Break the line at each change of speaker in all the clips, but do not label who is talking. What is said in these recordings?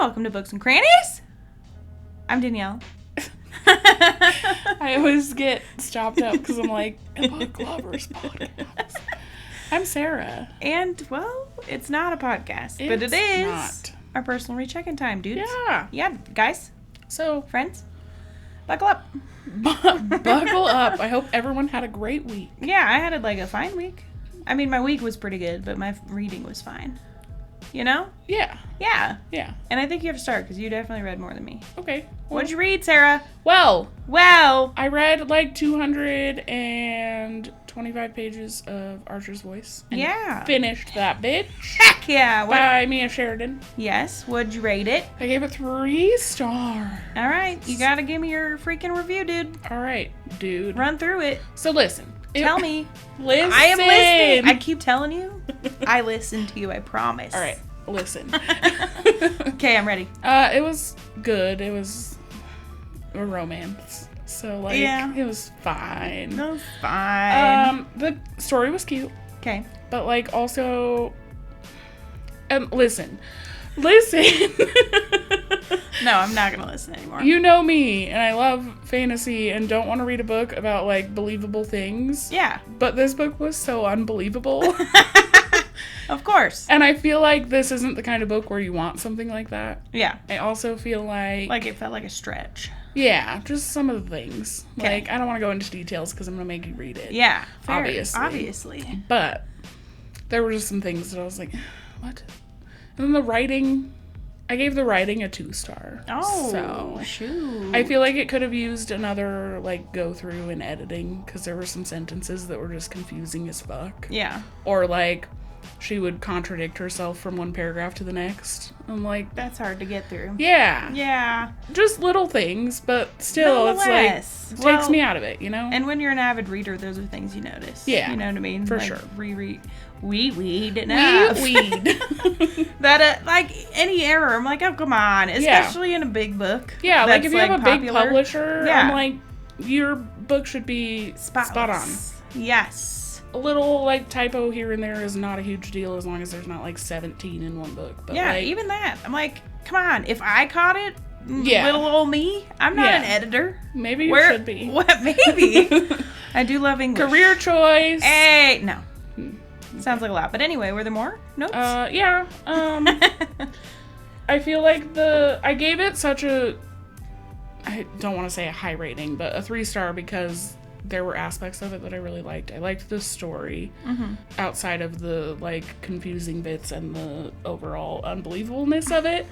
welcome to Books and Crannies. I'm Danielle.
I always get stopped up because I'm like, a book lovers podcast. I'm Sarah.
And, well, it's not a podcast, but it is not our personal recheck-in time, dudes.
Yeah.
Yeah, guys.
So,
friends, buckle up.
Buckle up. I hope everyone had a great week.
Yeah, I had a fine week. I mean, my week was pretty good, but my reading was fine. You know?
Yeah.
Yeah.
Yeah.
And I think you have to start because you definitely read more than me.
Okay.
What'd you read, Sarah?
Well,
I
read 225 pages of Archer's Voice. And finished that bitch.
Heck yeah.
By Mia Sheridan.
Yes. What'd you rate it?
I gave it 3 stars.
All right. You gotta give me your freaking review, dude.
All right, dude.
Run through it.
So listen.
Tell me.
Listen.
I am listening. I keep telling you. I listen to you, I promise.
All right. Listen.
Okay, I'm ready.
It was good. It was a romance. So, it was fine.
It was fine.
The story was cute.
Okay.
But, also... listen.
No, I'm not going to listen anymore.
You know me, and I love fantasy and don't want to read a book about, believable things.
Yeah.
But this book was so unbelievable.
Of course.
And I feel like this isn't the kind of book where you want something like that.
Yeah.
I also feel like...
it felt like a stretch.
Yeah, just some of the things.
Okay.
I don't want to go into details because I'm going to make you read it.
Yeah. Fair.
Obviously. But there were just some things that I was like, what? And then the writing... I gave the writing a 2-star.
Oh,
so
shoot.
I feel like it could have used another, go through in editing, because there were some sentences that were just confusing as fuck.
Yeah.
Or, she would contradict herself from one paragraph to the next. I'm like...
That's hard to get through.
Yeah.
Yeah.
Just little things, but still, it takes me out of it, you know?
And when you're an avid reader, those are things you notice.
Yeah.
You know what I mean?
For sure.
We weed enough. That, any error, I'm like, oh, come on. Especially in a big book.
Yeah,
that's,
if you have a
popular.
big publisher,
yeah.
I'm like, your book should be spot on.
Yes.
A little, typo here and there is not a huge deal as long as there's not, 17 in one book. But,
yeah, even that. I'm like, come on. If I caught it, little old me, I'm not an editor.
Maybe you should be.
What? Maybe. I do love English.
Career choice.
Hey, no. Sounds like a lot. But anyway, were there more notes?
Yeah. I feel like I gave it such a, I don't want to say a high rating, but a 3-star because there were aspects of it that I really liked. I liked the story outside of the, confusing bits and the overall unbelievableness of it.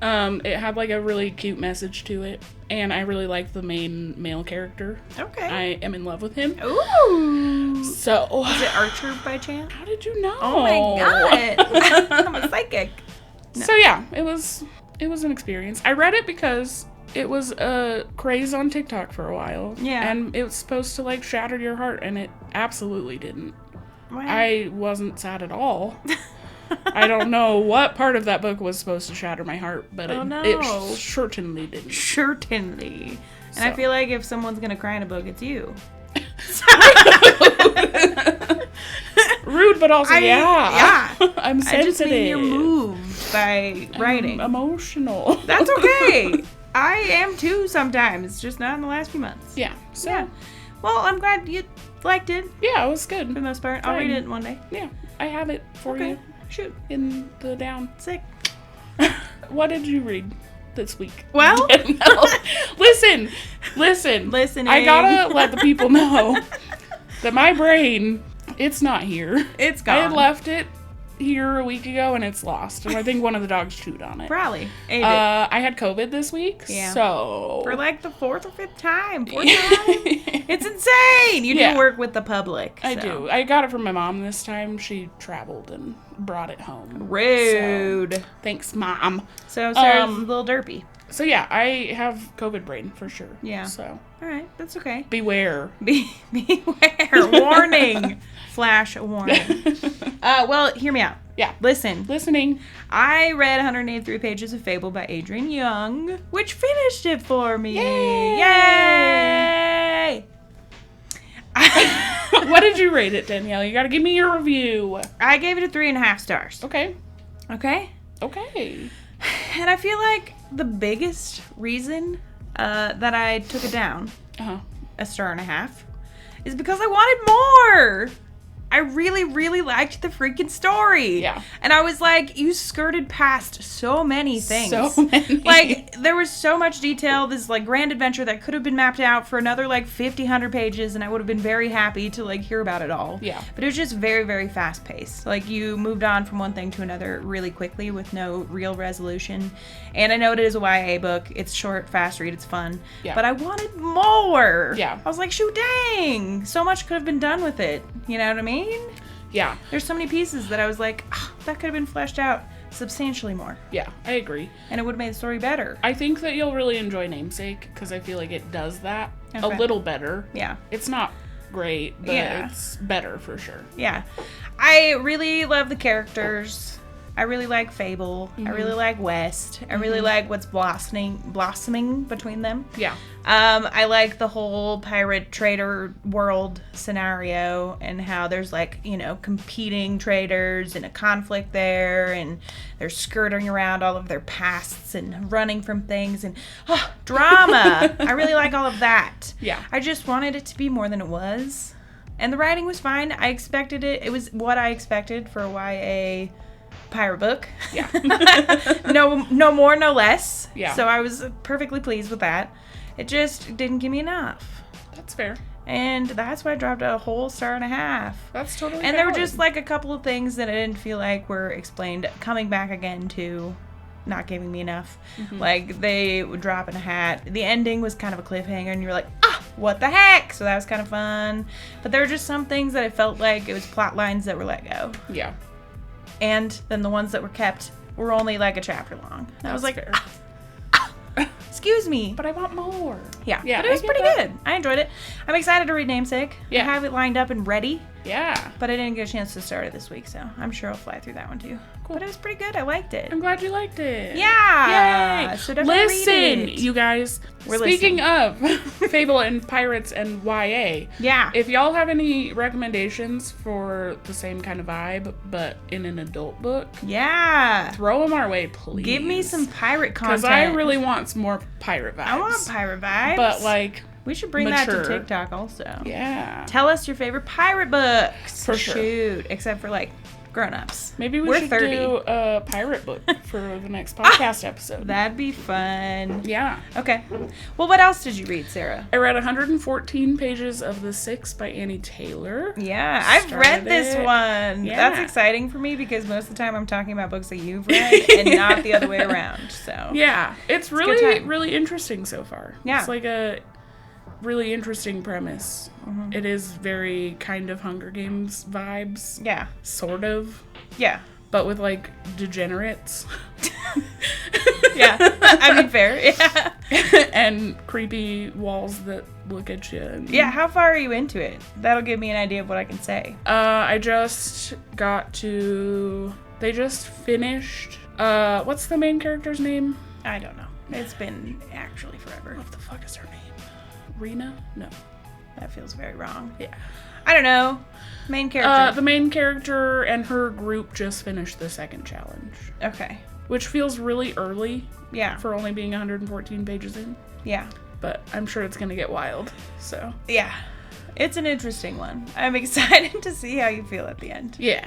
It had, a really cute message to it. And I really liked the main male character. Okay. I am in love with him.
Ooh.
So.
Is it Archer by chance?
How did you know?
Oh my god. I'm a psychic.
No. So yeah, it was an experience. I read it because it was a craze on TikTok for a while.
Yeah.
And it was supposed to shatter your heart, and it absolutely didn't.
Wow.
I wasn't sad at all. I don't know what part of that book was supposed to shatter my heart, but it certainly didn't.
Certainly. And I feel like if someone's going to cry in a book, it's you.
Rude, but also, yeah. I'm sensitive.
I just mean you're moved by writing.
I'm emotional.
That's okay. I am too sometimes. It's just not in the last few months.
Yeah. So.
Yeah. Well, I'm glad you liked it.
Yeah, it was good.
For the most part. I'll read it one day.
Yeah. I have it for you.
Shoot.
In the down.
Sick.
What did you read this week?
Well.
Listen.
Listening.
I gotta let the people know that my brain, it's not here.
It's gone.
I had left it here a week ago and it's lost. And I think one of the dogs chewed on it.
Probably. Ate it.
I had COVID this week.
Yeah.
So.
For the 4th or 5th time. 4th time. It's insane. You do work with the public.
I do. I got it from my mom this time. She traveled and brought it home.
Rude.
So, thanks, Mom.
So Sarah's a little derpy.
So yeah, I have COVID brain for sure.
Yeah.
So.
All right. That's okay.
Beware.
Beware. Warning. Flash warning. Well, hear me out.
Yeah.
Listening. I read 183 pages of Fable by Adrienne Young, which finished it for me. Yay!
What did you rate it, Danielle? You gotta give me your review.
I gave it a 3.5 stars.
Okay.
Okay?
Okay.
And I feel like the biggest reason that I took it down, a star and a half, is because I wanted more. I really, really liked the freaking story.
Yeah.
And I was like, you skirted past so many things.
So many.
Like, there was so much detail. This, like, grand adventure that could have been mapped out for another, like, 50, 100 pages, and I would have been very happy to, like, hear about it all.
Yeah.
But it was just very, very fast-paced. Like, you moved on from one thing to another really quickly with no real resolution. And I know it is a YA book. It's short, fast read. It's fun.
Yeah.
But I wanted more.
Yeah.
I was like, shoot, dang. So much could have been done with it. You know what I mean?
Yeah.
There's so many pieces that I was like, that could have been fleshed out substantially more.
Yeah, I agree.
And it would have made the story better.
I think that you'll really enjoy Namesake, because I feel like it does that a little better.
Yeah.
It's not great, but it's better for sure.
Yeah. I really love the characters. I really like Fable. I really like West. I really like what's blossoming between them.
Yeah.
I like the whole pirate trader world scenario and how there's like, you know, competing traders and a conflict there, and they're skirting around all of their pasts and running from things and drama. I really like all of that.
Yeah.
I just wanted it to be more than it was. And the writing was fine. I expected it. It was what I expected for a YA pirate book.
Yeah.
No more, no less.
Yeah.
So I was perfectly pleased with that. It just didn't give me enough.
That's fair.
And that's why I dropped a whole star and a half.
That's totally
And there were
valid.
just like a couple of things that I didn't feel like were explained, coming back again to not giving me enough. Like they would drop in a hat. The ending was kind of a cliffhanger and you're like, what the heck? So that was kind of fun. But there were just some things that I felt like it was plot lines that were let go.
Yeah.
And then the ones that were kept were only like a chapter long. And I was like, excuse me.
But I want more.
Yeah.
Yeah,
But it was
I get
pretty
that.
good. I enjoyed it. I'm excited to read Namesake.
Yeah.
I have it lined up and ready.
Yeah.
But I didn't get a chance to start it this week, so I'm sure I'll fly through that one too. Cool. But it was pretty good. I liked it.
I'm glad you liked it.
Yeah.
Yay.
So definitely
Listen,
read it.
you guys.
We're
Speaking of Fable and Pirates and YA.
Yeah.
If y'all have any recommendations for the same kind of vibe, but in an adult book,
Yeah.
throw them our way, please.
Give me some pirate content.
Because I really want some more pirate vibes.
I want pirate vibes.
But, like,
we should bring that to
mature.
TikTok also.
Yeah.
Tell us your favorite pirate books.
For sure.
Shoot. Except for like grown-ups.
Maybe
We're
should
30.
do a pirate book for the next podcast episode.
That'd be fun.
Yeah.
Okay. Well, what else did you read, Sarah?
I read 114 pages of The Six by Anni Taylor.
Yeah, I've read this one.
Yeah.
That's exciting for me because most of the time I'm talking about books that you've read and not the other way around. So
Yeah. It's
a good
really,
time.
really interesting so far.
Yeah.
It's like a really interesting premise. It is very kind of Hunger Games vibes.
Yeah.
Sort of.
Yeah.
But with, like, degenerates.
Yeah. I mean, fair. Yeah.
And creepy walls that look at you. And,
Yeah, how far are you into it? That'll give me an idea of what I can say.
I just got to... They just finished... what's the main character's name?
I don't know. It's been actually forever.
What the fuck is her name? Rena? No.
That feels very wrong.
Yeah.
I don't know. Main character.
The main character and her group just finished the second challenge.
Okay.
Which feels really early
Yeah.
for only being 114 pages in.
Yeah.
But I'm sure it's going to get wild, so.
Yeah. It's an interesting one. I'm excited to see how you feel at the end.
Yeah.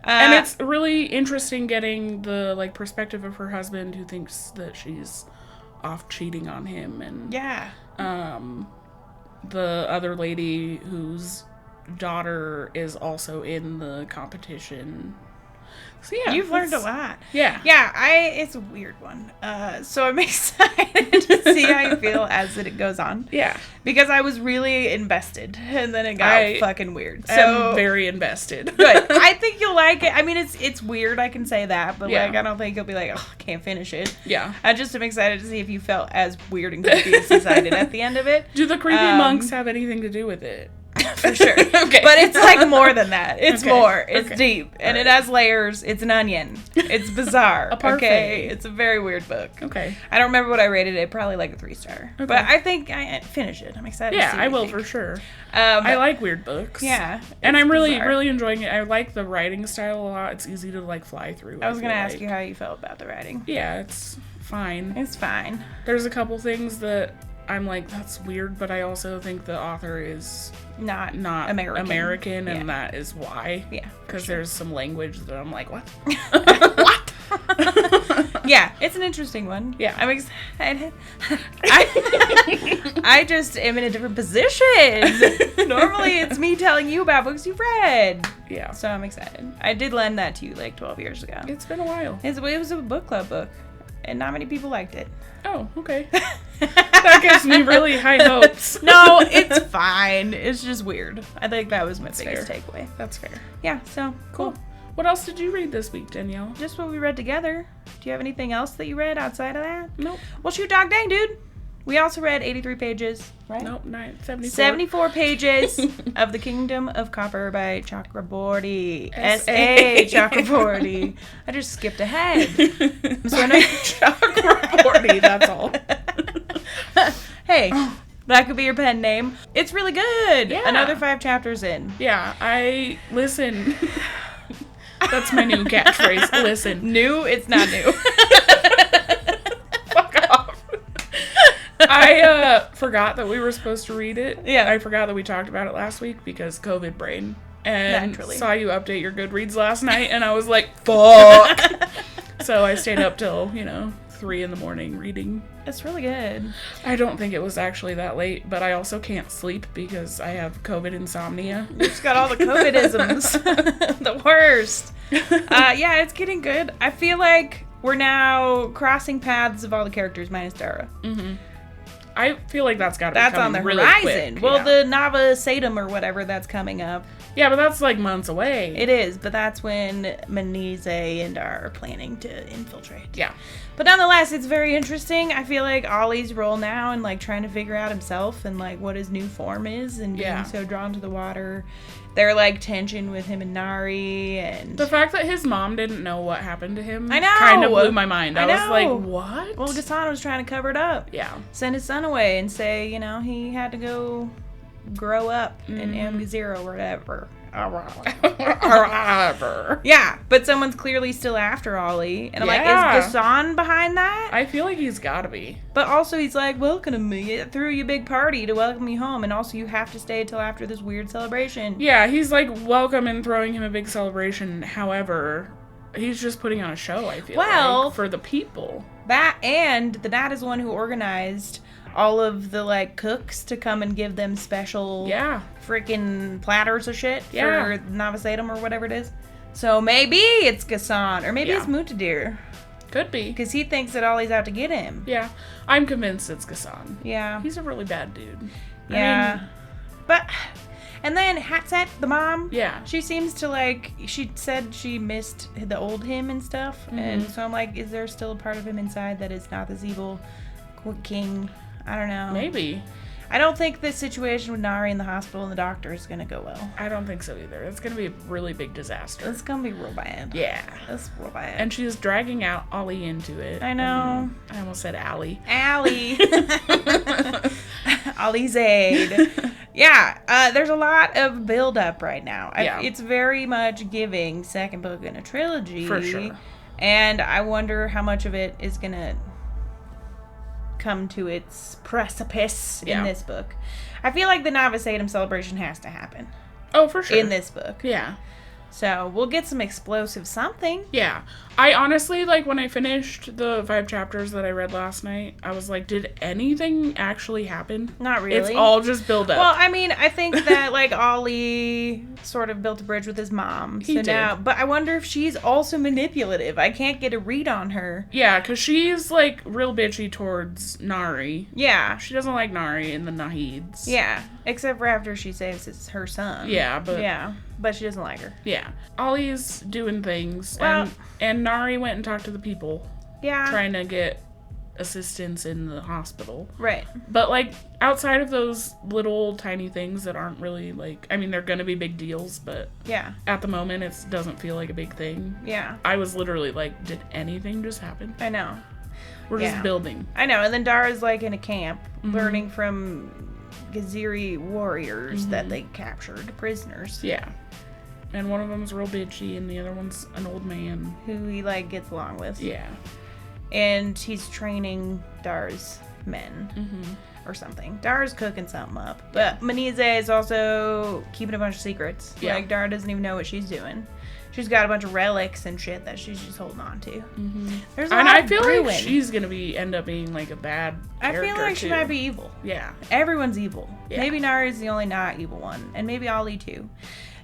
And it's really interesting getting the, like, perspective of her husband who thinks that she's off cheating on him. And
Yeah.
the other lady whose daughter is also in the competition. So yeah,
You've learned a lot.
Yeah.
Yeah, it's a weird one. So I'm excited to see how you feel as it goes on.
Yeah.
Because I was really invested and then it got fucking weird. So
I'm very invested.
good. I think you'll like it. I mean, it's weird, I can say that, but
Yeah.
like I don't think you'll be like, oh, I can't finish it.
Yeah.
I just am excited to see if you felt as weird and confused as I did at the end of it.
Do the creepy monks have anything to do with it?
For sure.
Okay.
But it's like more than that. It's
Okay.
more. It's
Okay.
deep. And
All
it
right.
has layers. It's an onion. It's bizarre.
A parfait.
Okay? It's a very weird book.
Okay.
I don't remember what I rated it. Probably like a 3-star.
Okay.
But I think I finish it. I'm excited to
Yeah,
see what
I
you
will
think.
for sure.
I
I like weird books.
Yeah.
And
it's
I'm really,
bizarre.
really enjoying it. I like the writing style a lot. It's easy to, like, fly through.
I was going to
feel
ask
like.
you how you felt about the writing.
Yeah, it's fine.
It's fine.
There's a couple things that I'm like, that's weird, but I also think the author is
Not
American,
Yeah.
and that is why.
Yeah.
Because there's some language that I'm like, what?
What? Yeah, it's an interesting one.
Yeah.
I'm excited. I just am in a different position. Normally, it's me telling you about books you've read.
Yeah.
So I'm excited. I did lend that to you like 12 years ago.
It's been a while.
It was a book club book, and not many people liked it.
Oh, okay. That gives me really high hopes.
No, it's fine. It's just weird. I think that was my biggest takeaway.
That's fair.
Yeah, so cool.
What else did you read this week, Danielle?
Just what we read together. Do you have anything else that you read outside of that?
Nope.
Well, shoot, dog dang, dude. We also read 83 pages, right?
Nope, 74.
74 pages of The Kingdom of Copper by Chakraborty. S.A. Chakraborty. I just skipped ahead.
Chakraborty, that's all.
Hey, that could be your pen name. It's really good.
Yeah.
Another 5 chapters in.
Yeah, listen. That's my new catchphrase. Listen.
New? It's not new.
Fuck off. I forgot that we were supposed to read it.
Yeah.
I forgot that we talked about it last week because COVID brain. And
Naturally.
saw you update your Goodreads last night, and I was like, fuck. So I stayed up till, 3 in the morning reading.
It's really good.
I don't think it was actually that late, but I also can't sleep because I have COVID insomnia.
You just got all the COVID-isms. The worst. Yeah, it's getting good. I feel like we're now crossing paths of all the characters minus Dara.
Mm-hmm. I feel like that's got to be
That's on the
really
horizon.
quick.
Well,
Yeah.
the Nava Satum or whatever that's coming up.
Yeah, but that's like months away.
It is, but that's when Manize and Dar are planning to infiltrate.
Yeah.
But nonetheless, it's very interesting. I feel like Ollie's role now and like trying to figure out himself and like what his new form is and being so drawn to the water. Their like tension with him and Nari and
The fact that his mom didn't know what happened to him
I know.
kind of blew my mind. I was
know.
like, what?
Well, Gaston was trying to cover it up.
Yeah.
Send his son away and say, he had to go grow up in Amgazir or whatever. Yeah, but someone's clearly still after Ollie. And I'm like, is Gaston behind that?
I feel like he's gotta be.
But also he's like, welcome me. Threw you a big party to welcome you home. And also you have to stay until after this weird celebration.
Yeah, he's like welcome and throwing him a big celebration. However, he's just putting on a show, I feel like, for the people.
That and the dad is the one who organized all of the like cooks to come and give them special freaking platters of shit for Navasatum or whatever it is. So maybe it's Gaston or maybe it's Muntadir.
Could be.
Because he thinks that Ollie's out to get him.
Yeah. I'm convinced it's Gaston.
Yeah.
He's a really bad dude.
Yeah. And then Hatset, the mom.
Yeah.
She seems to like, she said she missed the old him and stuff. Mm-hmm. And so I'm like, is there still a part of him inside that is not this evil king? I don't know.
Maybe.
I don't think this situation with Nari in the hospital and the doctor is going to go well.
I don't think so either. It's going to be a really big disaster.
It's going to be real bad.
Yeah.
It's real bad.
And she's dragging out Ollie into it.
I know.
I almost said Allie.
Allie. Ollie's aid. Yeah. There's a lot of build-up right now.
Yeah.
It's very much giving second book in a trilogy.
For sure.
And I wonder how much of it is going to come to its precipice in this book. I feel like the Navasatum celebration has to happen.
Oh, for sure.
In this book.
Yeah.
So we'll get some explosive something.
Yeah. I honestly, like, when I finished the 5 chapters that I read last night, I was like, did anything actually happen?
Not really.
It's all just build up.
Well, I mean, I think that, like, Ollie sort of built a bridge with his mom.
He did.
Now, but I wonder if she's also manipulative. I can't get a read on her.
Yeah, because she's, like, real bitchy towards Nari.
Yeah.
She doesn't like Nari and the Nahids.
Yeah. Except for after she says it's her son.
Yeah, but...
Yeah. But she doesn't like her.
Yeah. Ollie's doing things.
Well,
and Nari went and talked to the people.
Yeah.
Trying to get assistance in the hospital.
Right.
But, like, outside of those little tiny things that aren't really, like... I mean, they're gonna be big deals, but...
Yeah.
At the moment, it doesn't feel like a big thing.
Yeah.
I was literally like, did anything just happen?
I know.
We're just building.
I know. And then Dara's, like, in a camp, learning from Gaziri warriors that they captured, prisoners.
Yeah. And one of them's real bitchy, and the other one's an old man.
Who he, like, gets along with.
Yeah.
and he's training Dar's men. Or something. Dar's cooking something up. But Manise is also keeping a bunch of secrets.
Yeah.
Like, Dar doesn't even know what she's doing. She's got a bunch of relics and shit that she's just holding on to. There's a lot
I
of
feel
brewing.
like she's gonna end up being like a bad character.
I feel like she might be evil.
Yeah.
Everyone's evil.
Yeah.
Maybe Nari's the only not evil one. And maybe Ollie too.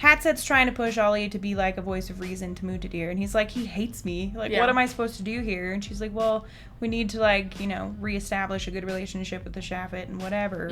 Hatset's trying to push Ollie to be like a voice of reason to Mutadir, and he's like, he hates me. Like, what am I supposed to do here? And she's like, well, we need to, like, you know, reestablish a good relationship with the Shafit and whatever.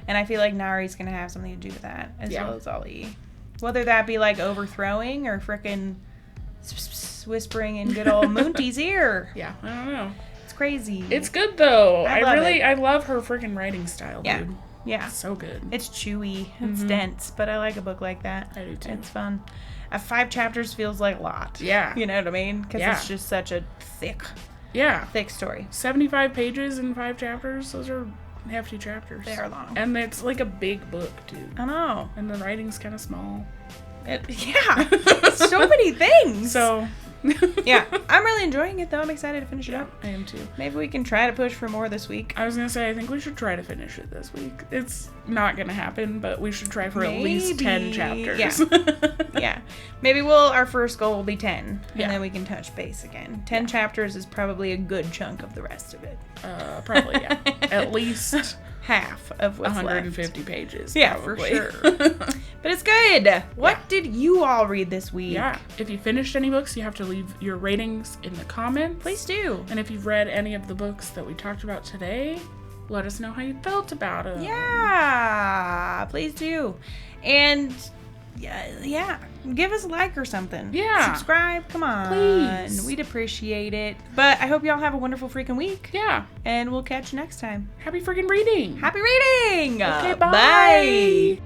And I feel like Nari's gonna have something to do with that, as well as Ollie. Whether that be like overthrowing or frickin' whispering in good old Moonty's ear.
Yeah, I don't know.
It's crazy.
It's good though.
I
love her freaking writing style, dude.
Yeah.
It's so good.
It's chewy. It's dense, but I like a book like that.
I do too.
It's fun. 5 chapters feels like a lot.
Yeah.
You know what I mean? Because it's just such a thick story.
75 pages in 5 chapters. Those are hefty chapters.
They are long.
And it's like a big book, dude.
I know.
And the writing's kind of small.
So many things.
So...
yeah, I'm really enjoying it though. I'm excited to finish it up.
I am too.
Maybe we can try to push for more this week.
I was gonna say, I think we should try to finish it this week. It's not gonna happen, but we should try for at least 10 chapters.
Yeah. Maybe our first goal will be 10, and
Yeah.
then we can touch base again. 10 chapters is probably a good chunk of the rest of it.
Probably, yeah. At least
half of what's
150
left.
pages.
Yeah,
probably.
for sure. But it's good. What did you all read this week?
Yeah. If you finished any books, you have to leave your ratings in the comments.
Please do.
And if you've read any of the books that we talked about today, let us know how you felt about them.
Yeah, please do. And yeah, give us a like or something.
Yeah.
Subscribe. Come on.
Please.
We'd appreciate it. But I hope y'all have a wonderful freaking week.
Yeah.
And we'll catch you next time.
Happy freaking reading.
Happy reading.
Okay,
bye.